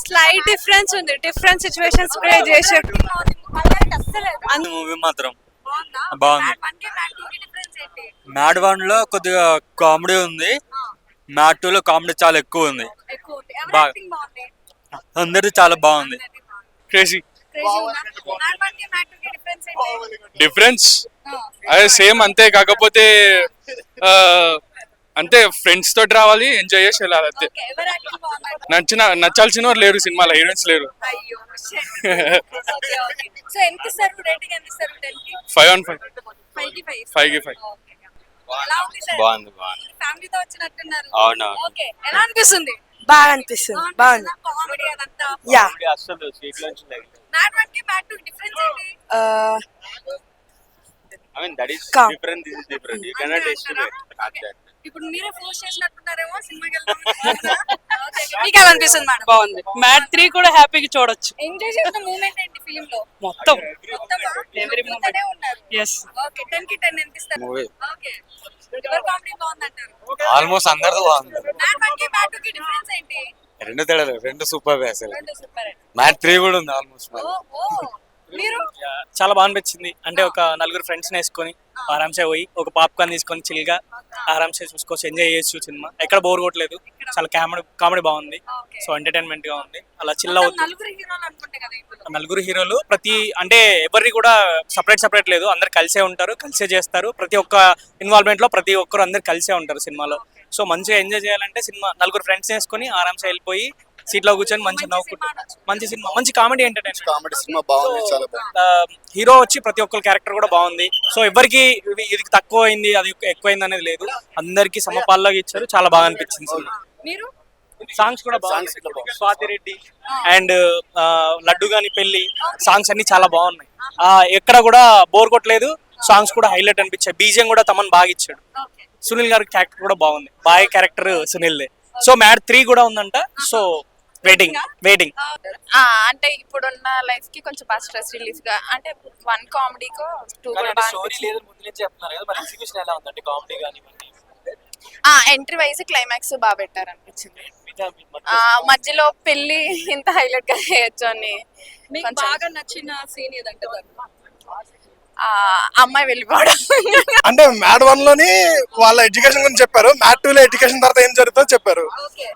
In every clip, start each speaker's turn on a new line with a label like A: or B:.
A: Slight difference ఉంది. Different situations create చేసాడు.
B: Movie మాత్రం బాగుంది. మ్యాడ్ 1 లో కొద్దిగా కామెడీ ఉంది, మ్యాడ్ 2 లో కామెడీ చాలా ఎక్కువ ఉంది. అందరిది చాలా బాగుంది.
C: క్రేజీ డిఫరెన్స్ అదే సేమ్ అంతే, కాకపోతే అంతే ఫ్రెండ్స్ తోటి రావాలి, ఎంజాయ్ చేసి వెళ్ళాలి అంతే. నచ్చాల్సిన వారు లేరు సినిమాలో, హీరోయిన్స్ లేరు. 5/5 5/5
B: బాగుంది. అవునా,
A: బాగా అనిపిస్తుంది. బాగుంది. యా
B: అసలు సీట్ నుంచి that is different. This is different. You cannot estimate.
A: ఇప్పుడు మీరే ఫోర్స్ చేసినట్టున్నారేమో సినిమాకి వెళ్దాం. మీకు ఏమనిపిస్తుంది మేడం?
D: బాగుంది. మ్యాడ్ 3 కూడా హ్యాపీగా చూడొచ్చు.
A: ఎంజాయ్ చేసిన మూమెంట్ ఏంటి ఫిల్మ్ లో?
D: మొత్తం
A: ఎవరి మూమెంట్ ఉన్నారు?
D: yes.
A: ఓకే 10 కి 10 ఎంత ఇస్తారు?
B: మూవీ
A: ఓకే ఎవరి కామెడీ బాగుందంటారు?
B: ఆల్మోస్ట్ అందరిది బాగుంది.
A: మ్యాడ్ 1 కి మ్యాడ్ 2 కి డిఫరెన్స్ ఏంటి?
B: రెండు తేడాలు, రెండు సూపర్ అసలు.
A: రెండు సూపర్.
B: మ్యాడ్ 3 కూడా ఉంది ఆల్మోస్ట్.
A: మీరు
D: చాలా బాగా అనిపించింది. అంటే ఒక నలుగురు ఫ్రెండ్స్ వేసుకొని ఆరాంసే పోయి ఒక పాప్కార్న్ తీసుకొని చిల్ గా ఆరాంసే చూసుకోవచ్చు, ఎంజాయ్ చేయొచ్చు. సినిమా ఎక్కడ బోర్ కొట్టలేదు. చాలా కామెడీ బాగుంది. సో ఎంటర్టైన్మెంట్ గా ఉంది. అలా చిల్ అవుతుంది. నలుగురు హీరోలు ప్రతి అంటే ఎవరిని కూడా సపరేట్ లేదు, అందరు కలిసే ఉంటారు, కలిసే చేస్తారు. ప్రతి ఒక్క ఇన్వాల్వ్మెంట్ లో ప్రతి ఒక్కరు అందరు కలిసే ఉంటారు సినిమాలో. సో మంచిగా ఎంజాయ్ చేయాలంటే సినిమా నలుగురు ఫ్రెండ్స్ వేసుకొని ఆరాంసే వెళ్ళిపోయి సీట్ లో కూర్చొని మంచిగా నవ్వుకుంటారు. మంచి సినిమా, మంచి కామెడీ ఎంటర్టైన్మెంట్.
B: కామెడీ సినిమా బాగుంది, చాలా బాగుంది.
D: హీరో వచ్చి ప్రతి ఒక్కరి క్యారెక్టర్ కూడా బాగుంది. సో ఎవరికి ఇది తక్కువ అయింది, అది ఎక్కువైంది అనేది లేదు. అందరికి సమపాల్లాగా ఇచ్చారు. చాలా బాగా అనిపించింది సినిమా.
A: మీరు
D: సాంగ్స్ కూడా బాగుంది. స్వాతి రెడ్డి అండ్ లడ్డు గాని పెళ్లి సాంగ్స్ అన్ని చాలా బాగున్నాయి. ఎక్కడ కూడా బోర్ కొట్టలేదు. సాంగ్స్ కూడా హైలైట్ అనిపించాయి. బీజియం కూడా తమన్ బాగా ఇచ్చాడు. సునీల్ గారి క్యారెక్టర్ కూడా బాగుంది. బాగా క్యారెక్టర్ సునీల్. సో మ్యాడ్ 3 కూడా ఉందంట. So waiting.
E: అంటే ఇప్పుడున్న లైఫ్ కి కొంచెం బాగా స్ట్రెస్ రిలీఫ్ గా, అంటే 1 కామెడీకో 2 ఎంట్రీ వైజ్ క్లైమాక్స్ బాగా పెట్టారు అనిపించింది. మధ్యలో పెళ్లి ఇంత హైలైట్ గా చేయొచ్చు అని.
A: మీకు బాగా నచ్చిన సీన్ ఏదంటే
E: అమ్మాయి వెళ్ళిపోవడం.
F: అంటే మ్యాడ్ 1 లోని వాళ్ళ ఎడ్యుకేషన్ గురించి చెప్పారు, మ్యాడ్ 2 లో ఎడ్యుకేషన్ తర్వాత ఏం జరుగుతుందో చెప్పారు.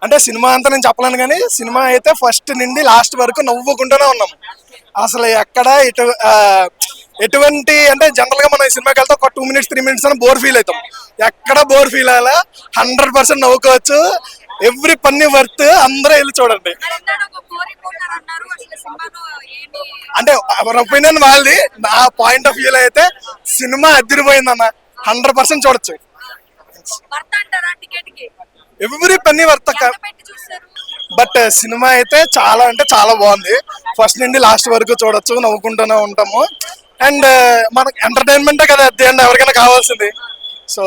F: అంటే సినిమా అంతా నేను చెప్పలేను, కానీ సినిమా అయితే ఫస్ట్ నుండి లాస్ట్ వరకు నవ్వుకుంటూనే ఉన్నాము. అసలు ఎక్కడ ఎటువంటి అంటే జనరల్ గా మనం సినిమాకి వెళ్తే ఒక 2 minutes 3 minutes అని బోర్ ఫీల్ అవుతాం. ఎక్కడ బోర్ ఫీల్ అయ్యాలా, 100% నవ్వుకోవచ్చు. ఎవ్రీ పన్ని వర్త్, అందరూ వెళ్ళి చూడండి. అంటే ఎవరి ఒపీనియన్ వాళ్ళది. నా పాయింట్ ఆఫ్ వ్యూలో అయితే సినిమా అదిరిపోయిందన్న, 100% చూడొచ్చు. ఎవ్రీ పన్ని వర్త్. బట్ సినిమా అయితే చాలా అంటే చాలా బాగుంది. ఫస్ట్ నుండి లాస్ట్ వరకు చూడొచ్చు, నవ్వుకుంటూనే ఉంటాము. అండ్ మనకు ఎంటర్టైన్మెంటే కదా అట్ ది ఎండ్ ఎవరికైనా కావాల్సింది. సో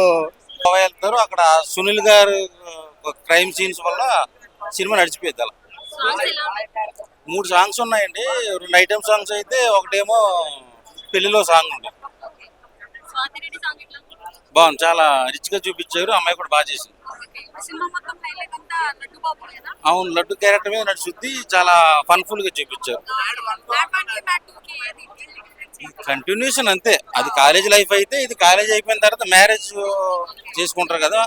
B: వెళ్తారు అక్కడ. సునీల్ గారు క్రైమ్ సీన్స్ వల్ల సినిమా నడిచిపోయింది. అలా 3 సాంగ్స్ ఉన్నాయండి. 2 ఐటమ్ సాంగ్స్ అయితే, ఒకటేమో పెళ్లిలో సాంగ్ ఉంది. బాగుంది, చాలా రిచ్ గా చూపించారు. అమ్మాయి కూడా బాగా చేసింది. అవును, లడ్డు క్యారెక్టర్ మీద నడుచుద్ది. చాలా ఫన్ఫుల్ గా చూపించారు. కంటిన్యూషన్ అంతే. అది కాలేజ్ లైఫ్ అయితే, ఇది కాలేజ్ అయిపోయిన తర్వాత మ్యారేజ్ చేసుకుంటారు కదా.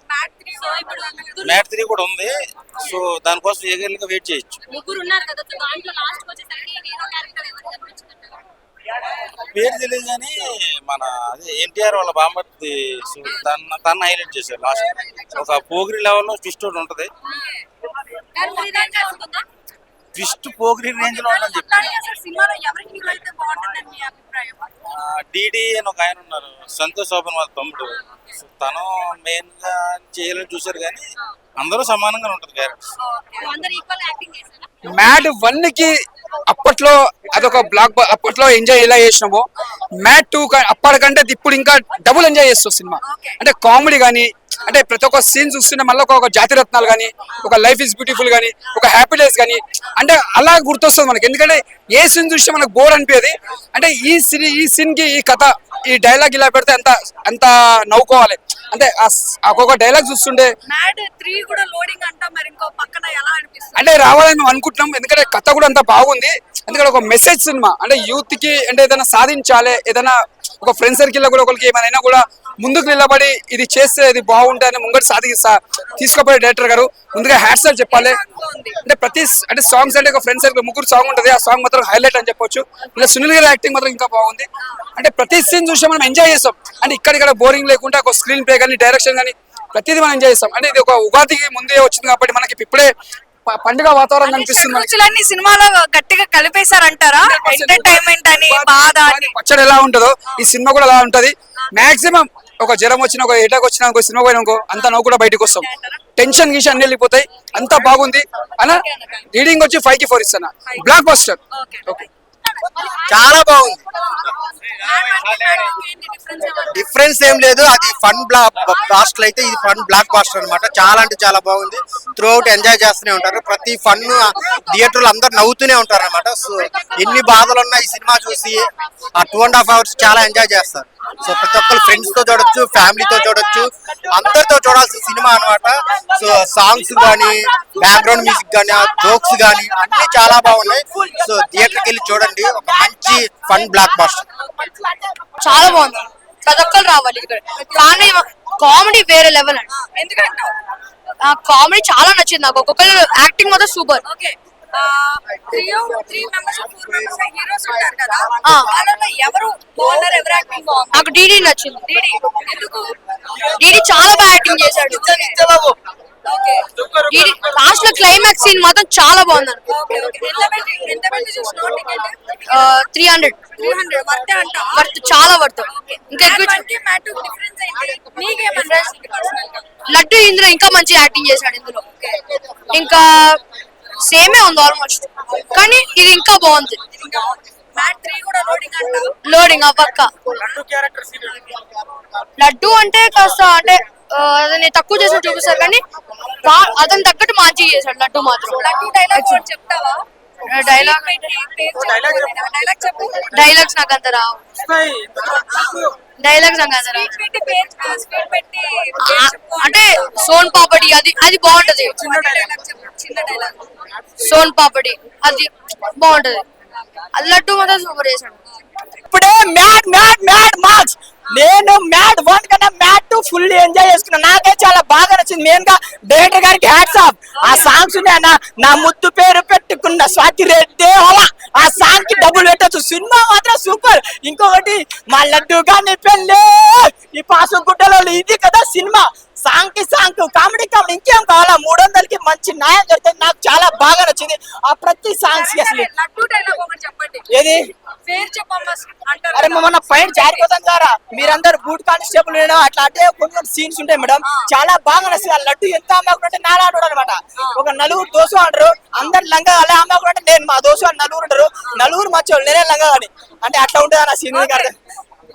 B: మ్యాడ్ 3 కూడా ఉంది. సో దానికోసం ఏగర్లుగా వెయిట్ చేయొచ్చు. పేరు తెలియదు కానీ మన అదే ఎన్టీఆర్ వాళ్ళ బామ్మర్ది తన హైలైట్ చేశారు. లాస్ట్ ఒక పోగిరి లెవెల్లో ట్విస్ట్ ఒకటి ఉంటది. ట్విస్ట్ పోగిరి రేంజ్ లో ఉందని చెప్పి డిడి అని ఒక ఆయన ఉన్నారు, సంతోష్ శోభన్ వాళ్ళ తమ్ముడు. తను మెయిన్ గా చేయాలని చూసారు, కానీ అందరూ సమానంగా ఉంటది క్యారెక్టర్స్.
G: మ్యాడ్ 1 కి అప్పట్లో అదొక బ్లాక్, అప్పట్లో ఎంజాయ్ ఎలా చేసినామో మ్యాడ్ 2 అప్పటికంటే ఇప్పుడు ఇంకా డబుల్ ఎంజాయ్ చేస్తాం సినిమా. అంటే కామెడీ కానీ అంటే ప్రతి ఒక్క సీన్ చూస్తుంటే మళ్ళీ ఒక జాతి రత్నాలు కానీ, ఒక లైఫ్ ఇస్ బ్యూటిఫుల్ కానీ, ఒక హ్యాపీనెస్ కానీ, అంటే అలా గుర్తొస్తుంది మనకి. ఎందుకంటే ఏ సీన్ చూస్తే మనకు బోర్ అనిపించేది. అంటే ఈ సీన్ కి ఈ కథ, ఈ డైలాగ్ ఇలా పెడితే అంత నవ్వుకోవాలి. అంటే ఒక్కొక్క డైలాగ్ చూస్తుంటే
A: మ్యాడ్ 3 కూడా లోడింగ్ అంట, మరి ఇంకో పక్కన ఎలా అనిపిస్తుంది?
G: అంటే రావాలని మేము అనుకుంటున్నాం. ఎందుకంటే కథ కూడా అంత బాగుంది. ఎందుకంటే ఒక మెసేజ్ సినిమా, అంటే యూత్ కి అంటే ఏదైనా సాధించాలి, ఏదైనా ఒక ఫ్రెండ్ సర్కిల్ లో కూడా ఒకరికి ఏమైనా కూడా ముందుకు నిలబడి ఇది చేస్తే ఇది బాగుంటుంది ముంగటి తీసుకోపోయే డైరెక్టర్ గారు ముందుగా హ్యాట్స్ ఆఫ్ చెప్పాలి. అంటే అంటే సాంగ్స్ అంటే ఒక ఫ్రెండ్ సర్కిల్ 3 సాంగ్ ఉంటుంది, ఆ సాంగ్ మాత్రం హైలైట్ అని చెప్పొచ్చు. ఇలా సునీల్ గారి యాక్టింగ్ మాత్రం ఇంకా బాగుంది. అంటే ప్రతి సీన్ చూసి మనం ఎంజాయ్ చేస్తాం. అంటే ఇక్కడ బోరింగ్ లేకుండా ఒక స్క్రీన్ ప్లే కానీ, డైరెక్షన్ కానీ ప్రతిదీ మనం ఎంజాయ్ చేస్తాం. అంటే ఇది ఒక ఉగాదికి ముందే వచ్చింది కాబట్టి మనకి ఇప్పుడే పండుగ వాతావరణం అనిపిస్తుంది.
A: రుచులన్నీ సినిమాలో గట్టిగా కలిపేశారంటారా? ఎంటర్టైన్మెంట్ అని, బాధ అని.
G: పచ్చడి ఎలా ఉంటుందో ఈ సినిమా కూడా అలా ఉంటది. మాక్సిమం ఒక జ్వరం వచ్చినా, ఒక ఎటాక్ వచ్చినా, ఒక సినిమా పోయినా అంతా నవ్వు కూడా బయటకు వస్తాం. టెన్షన్ గీషన్ అన్ని వెళ్ళిపోతాయి. అంతా బాగుంది అన్న. రీడింగ్ వచ్చి 5 కి 4 ఇస్తాను. Block buster.
H: చాలా బాగుంది. డిఫరెన్స్ ఏం లేదు. అది ఫన్ బ్లాక్ బాస్టర్ అయితే ఇది ఫన్ బ్లాక్ బాస్టర్ అనమాట. చాలా అంటే చాలా బాగుంది. త్రూ అవుట్ ఎంజాయ్ చేస్తూనే ఉంటారు. ప్రతి ఫన్ థియేటర్లు అందరు నవ్వుతూనే ఉంటారు అనమాట. సో ఎన్ని బాధలు ఉన్నా ఈ సినిమా చూసి ఆ 2.5 hours చాలా ఎంజాయ్ చేస్తారు. సో ప్రతి ఒక్కరు ఫ్రెండ్స్ తో చూడొచ్చు, ఫ్యామిలీతో చూడొచ్చు, అందరితో చూడాల్సిన సినిమా అనమాట. సో సాంగ్స్ కానీ, బ్యాక్గ్రౌండ్ మ్యూజిక్ కానీ, జోక్స్ కానీ అన్ని చాలా బాగున్నాయి. సో థియేటర్కి వెళ్ళి చూడండి. ఒక మంచి ఫన్ బ్లాక్ బాస్టర్.
I: చాలా బాగుంది. ప్రతి ఒక్కరు రావాలి ఇక్కడ. కానీ కామెడీ వేరే లెవెల్ అండి.
A: ఎందుకంటే
I: కామెడీ చాలా నచ్చింది నాకు. ఒక్కొక్కరు యాక్టింగ్ మాత్రం super.
A: Okay, 3 members 4 members heroes ఉంటారు కదా, వాళ్ళలో ఎవరు బాగున్నారు, ఎవరు యాక్టింగ్ బాగుంది?
I: నాకు డీడీ నచ్చింది.
A: డీడీ ఎందుకు?
I: డీడీ చాలా బాగా యాక్టింగ్ చేశాడు.
A: ఓకే,
I: డీడీ లాస్ట్ లో క్లైమాక్స్ సీన్ మాత్రం చాలా బాగుంది.
A: Okay, okay. ఎంత పెట్టి చూసినావు టికెట్?
I: 300
A: వర్తే అంట.
I: వర్త్, చాలా వర్త్. ఇంకా ఎక్కువ
A: మ్యాట్ డిఫరెన్స్ ఏంటి? నీకేమన్నా పర్సనల్ గా?
I: లడ్డు ఇందులో ఇంకా మంచి యాక్టింగ్ చేశాడు ఇందులో. ఇంకా సేమే ఉంది ఆల్మోస్ట్, కానీ ఇది ఇంకా బాగుంది.
A: మ్యాట్ 3 కూడా లోడింగ్ అంట.
I: లోడింగ్ పక్క. లడ్డు అంటే కాస్త అంటే అతన్ని తక్కువ చేసి చూపిస్తారు, కానీ అతను తగ్గట్టు మంచిగా చేశాడు లడ్డు మాత్రం.
A: లడ్డు డైలాగ్ చెప్తావా?
I: డైలాగ్
A: చెప్పు.
I: డైలాగ్స్ నాకు అంత రావు. డైలాగ్స్ నాకు అంత రావు.
A: స్పీడ్ పెట్టి
I: అంటే సోన్ పాపడి అది బాగుంటది.
A: చిన్న డైలాగ్
I: సోన్ పాపడి అది బాగుంటది. అది లడ్డు మాత్రం సూపర్ చేశాడు.
J: ఇప్పుడే మ్యాడ్ మ్యాడ్ మ్యాడ్ మార్క్స్. నేను మ్యాడ్ 1 కన్నా మ్యాడ్ 2 ఫుల్ ఎంజాయ్ చేసుకున్నా. నాకే చాలా బాగా నచ్చింది. మెయిన్ గా డైరెక్టర్ గారికి హ్యాట్స్ ఆఫ్. ఆ సాంగ్స్ నా ముద్దు పేరు పెట్టుకున్న స్వాతి రెడ్డి ఆ సాంగ్ కి డబ్బులు పెట్టచ్చు. సినిమా మాత్రం సూపర్. ఇంకొకటి మా లడ్డు గాని పెళ్ళే ఈ పాసు గుడ్డలో ఇది కదా సినిమా. సాంగ్ కి సాంగ్, కామెడీ ఇంకేం కావాలా? 300కి మంచి న్యాయం దొరుకుతుంది. నాకు చాలా బాగా నచ్చింది ఆ ప్రతి సాంగ్స్ కి. అసలు
A: లడ్డు డైలాగ్ ఒకటి చెప్పండి.
J: ఏది
A: పేరు చెప్పమ్మా అంటారు.
J: అరే మన పైన జారిపోతాం సారా. మీరందరూ బూట్ కానిస్టేబుల్ అట్లా అంటే కొన్ని సీన్స్ ఉంటాయి మేడం. చాలా బాగా నచ్చింది. ఆ లడ్డు ఎంత అమ్మకుంటే నాలాడు అనమాట. ఒక 4 దోసు అంటారు, అందరు లంగా అలా అమ్మకుంటే నేను మా దోసు అని 4 ఉంటారు. 4 మర్చోళ్ళు నేనే లంగా అని. అంటే అట్లా ఉంటుంది ఆ సీన్.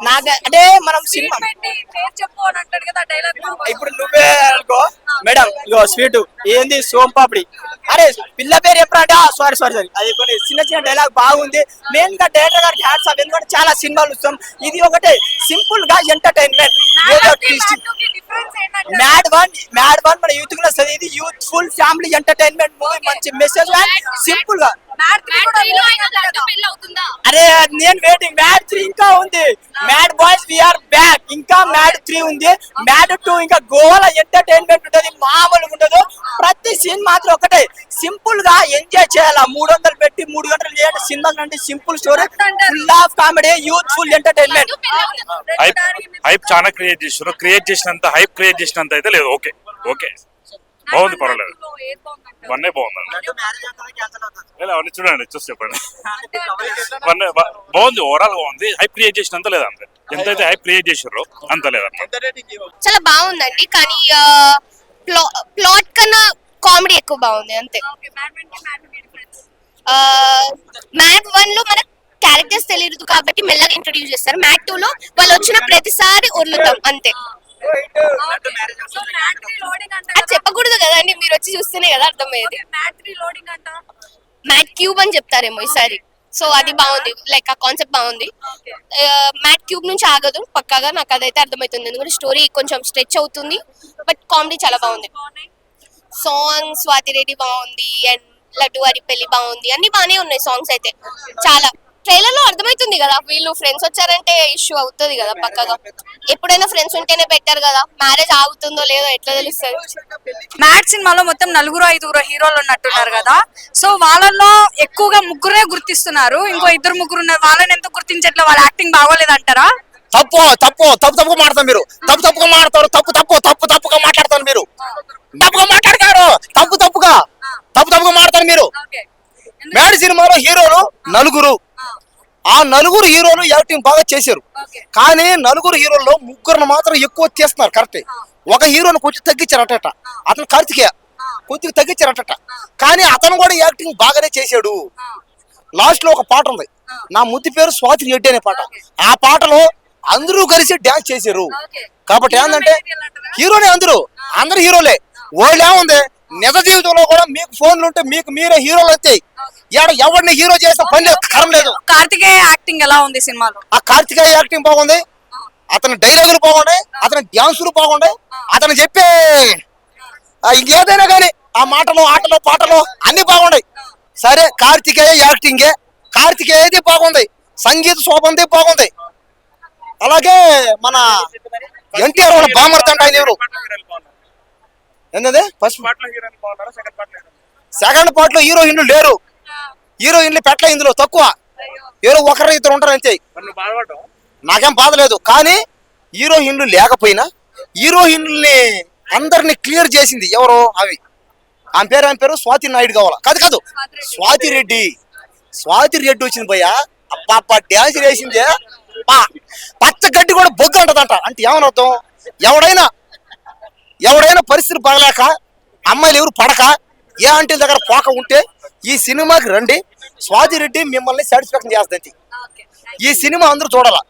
J: నాకు అంటే మనం సినిమా
A: పేరు చెప్పు అని అంటాడు కదా డైలాగ్.
J: ఇప్పుడు నువ్వే అనుకో మేడం, ఇగో స్వీట్ ఏంది సోమ్ పాపిడి. అరే పిల్ల పేరు ఎప్పుడంటే సారీ అది కొన్ని చిన్న డైలాగ్ బాగుంది. మెయిన్ గా డైరెక్టర్ గారికి హ్యాట్స్ ఆఫ్. ఎందుకంటే చాలా సినిమాలు ఇస్తాం, ఇది ఒకటే సింపుల్ గా ఎంటర్టైన్మెంట్. మ్యాడ్ వన్ మన యూత్ కూడా వస్తుంది. ఇది యూత్ఫుల్ ఫ్యామిలీ ఎంటర్టైన్మెంట్ మూవీ. మంచి మెసేజ్ సింపుల్ గా. అరే నేను వెయిటింగ్. మ్యాడ్ 3 ఇంకా ఉంది. Mad boys we are back. ఇంకా మ్యాడ్ 3 ఉంది. మ్యాడ్ 2 ఇంకా గోవాల ఎంటర్టైన్మెంట్ ఉంటది, మామూలుగా ఉండదు. ప్రతి సీన్ మాత్రం ఒకటే సింపుల్ గా ఎంజాయ్ చేయాలా. 300 పెట్టి 3 గంటలు చేయాలి సినిమా. అంటే simple story, full of comedy, youthful entertainment.
K: Hype చాలా క్రియేట్ చేసారు. క్రియేట్ చేసినంత హైప్ క్రియేట్ చేసినంత అయితే లేదు. ఓకే ఓకే బాగుంది, పర్వాలేదు. వన్నే బాగుందండి. అవన్నీ చూడండి, చూసి చెప్పండి. వన్నే బాగుంది, ఓవరాల్ బాగుంది. హైప్ క్రియేట్ చేసినంత లేదు అంతే. ఎంతైతే హైప్ క్రియేట్ చేసారో అంత లేదంట.
I: చాలా బాగుందండి, కానీ ప్లాట్ కన్నా కామెడీ ఎక్కువ బాగుంది అంతే. మ్యాట్ 1 లో మన క్యారెక్టర్స్ తెలియదు కాబట్టి మెల్లగా ఇంట్రొడ్యూస్ చేస్తారు. మ్యాట్ 2 లో వాళ్ళు వచ్చిన ప్రతిసారి వదులుతాం అంతే.
A: సో మ్యాట్ 3 లోడింగ్ అంట
I: అది చెప్పకూడదు కదండి, మీరు వచ్చి చూస్తేనే కదా అర్థమయ్యేది.
A: మ్యాట్ 3 లోడింగ్ అంట.
I: మ్యాట్ క్యూబ్ అని చెప్తారేమో ఈసారి. సో అది బాగుంది, లైక్ ఆ కాన్సెప్ట్ బాగుంది. మ్యాట్ క్యూబ్ నుంచి ఆగదు పక్కాగా, నాకు అదైతే అర్థమవుతుంది. ఎందుకంటే స్టోరీ కొంచెం స్ట్రెచ్ అవుతుంది, బట్ కామెడీ చాలా బాగుంది. సాంగ్ స్వాతి రెడ్డి బాగుంది, అండ్ లడ్డు వారి పెళ్లి బాగుంది, అన్ని బాగానే ఉన్నాయి సాంగ్స్ అయితే. చాలా ట్రైలర్ లో అర్థమవుతుంది కదా, వీళ్ళు ఫ్రెండ్స్ వచ్చారంటే ఇష్యూ అవుతుంది కదా పక్కగా. ఎప్పుడైనా ఫ్రెండ్స్ ఉంటేనే బెటర్ కదా, మ్యారేజ్ ఆగుతుందో లేదో ఎట్లా తెలుస్తుంది.
A: మ్యాట్ సినిమాలో మొత్తం 4-5 హీరోలు ఉన్నట్టున్నారు కదా, సో వాళ్ళల్లో ఎక్కువగా ముగ్గురే గుర్తిస్తున్నారు, ఇంకో 2-3 ఉన్నారు. వాళ్ళని ఎందుకు గుర్తించట్లే? వాళ్ళ యాక్టింగ్ బాగోలేదంటారా?
H: తప్పుగా మాడతారు మీరు, తప్పుగా మాడతారు, తప్పుగా మాట్లాడతారు మీరు, తప్పుగా మాట్లాడతారు, తప్పుగా మాడతారు మీరు. మ్యాడ్ సినిమాలో హీరోలు 4, ఆ 4 హీరోలు యాక్టింగ్ బాగా చేశారు. కానీ 4 హీరోల్లో 3 మాత్రం ఎక్కువ తీస్తున్నారు కరెక్టే. ఒక హీరోని కొంచెం తగ్గించారట, అతను కార్తికేయ కొద్దిగా తగ్గించారట, కానీ అతను కూడా యాక్టింగ్ బాగానే చేశాడు. లాస్ట్ లో ఒక పాట ఉంది, నా ముద్దు పేరు స్వాతి రెడ్డి అనే పాట. ఆ పాటలో అందరూ కలిసి డాన్స్ చేశారు. కాబట్టి ఏంటంటే హీరోనే, అందరూ హీరోలే. వాళ్ళు ఏముంది, నిజ జీవితంలో కూడా మీకు ఫోన్లు ఉంటే మీకు మీరే హీరోలు వస్తాయి. ఎవరిని హీరో చేసిన పని లేదు, కరం లేదు.
A: కార్తికేయ యాక్టింగ్ ఎలా ఉంది సినిమాలో?
H: ఆ కార్తికేయ యాక్టింగ్ బాగుంది, అతని డైలాగులు బాగున్నాయి, అతని డ్యాన్సులు బాగున్నాయి, అతను చెప్పే ఇంకేదైనా కానీ ఆ మాటలు, ఆటలు, పాటలు అన్ని బాగున్నాయి. సరే, కార్తికేయ యాక్టింగే, కార్తికేయది బాగుంది, సంగీత శోభంది బాగుంది. అలాగే మన ఎన్టీఆర్ వాళ్ళ బామర్తంట ఆయన ఎవరు ఏంటంటే ఫస్ట్ సెకండ్ పార్ట్ లో హీరోయిన్లు లేరు, హీరోయిన్లు పెట్టలే ఇందులో, తక్కువ, ఎవరో 1-2 ఉంటారు అంతే. నాకేం బాధ లేదు, కానీ హీరోయిన్లు లేకపోయినా హీరోయిన్లని అందరిని క్లియర్ చేసింది ఎవరో, ఆమె పేరు స్వాతి నాయుడు కావాలా, కాదు స్వాతి రెడ్డి వచ్చింది భయ్యా. అప్ప డ్యాన్స్ వేసిందే, పచ్చ గడ్డి కూడా బొగ్గు అంటదంట. అంటే ఏమనర్థం, ఎవడైనా పరిస్థితి బాగలేక, అమ్మాయిలు ఎవరు పడక, ఏ ఆంటీ దగ్గర పోక ఉంటే ఈ సినిమాకి రండి, స్వాతి రెడ్డి మిమ్మల్ని సాటిస్ఫాక్షన్ చేస్తుంది. ఈ సినిమా అందరూ చూడాలా.